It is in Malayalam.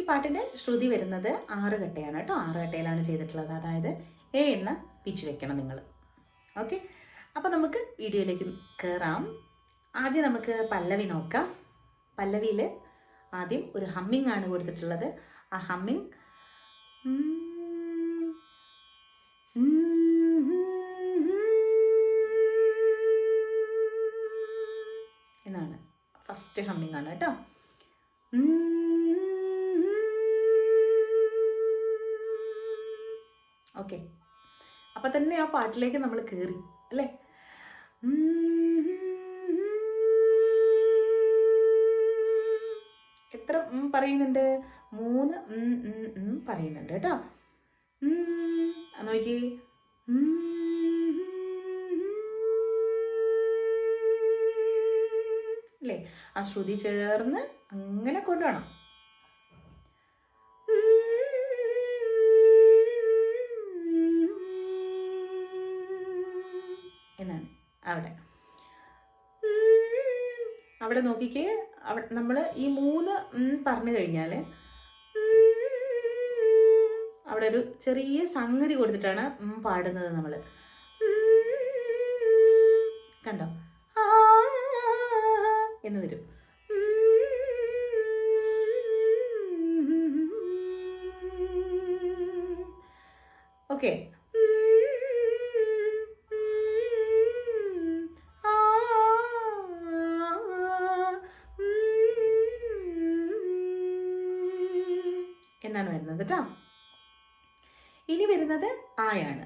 പാട്ടിൻ്റെ ശ്രുതി വരുന്നത് 6 കട്ടയാണ് കേട്ടോ. 6 കട്ടയിലാണ് ചെയ്തിട്ടുള്ളത്. അതായത് എ എന്ന പിച്ച് വെക്കണം നിങ്ങൾ. ഓക്കെ, അപ്പോൾ നമുക്ക് വീഡിയോയിലേക്ക് കയറാം. ആദ്യം നമുക്ക് പല്ലവി നോക്കാം. പല്ലവിയിൽ ആദ്യം ഒരു ഹമ്മിങ് ആണ് കൊടുത്തിട്ടുള്ളത്. ആ ഹമ്മിങ് എന്നാണ്. ഫസ്റ്റ് ഹമ്മിങ് ആണ് കേട്ടോ. ഓക്കെ, അപ്പം തന്നെ ആ പാട്ടിലേക്ക് നമ്മൾ കയറി അല്ലേ. എത്ര പറയുന്നുണ്ട്? 3 പറയുന്നുണ്ട് കേട്ടോ. നോക്കി, അല്ലേ? ആ ശ്രുതി ചേർന്ന് അങ്ങനെ കൊണ്ടുപോകണം. എന്നാണ് അവിടെ നോക്കിക്കേ. നമ്മൾ ഈ 3 പറഞ്ഞു കഴിഞ്ഞാൽ അവിടെ ഒരു ചെറിയ സംഗതി കൊടുത്തിട്ടാണ് പാടുന്നത് നമ്മൾ. കണ്ടോ? എന്ന് വരും. ഓക്കെ, എന്നാണ് വരുന്നത് കേട്ടോ. ഇനി വരുന്നത് ആയാണ്.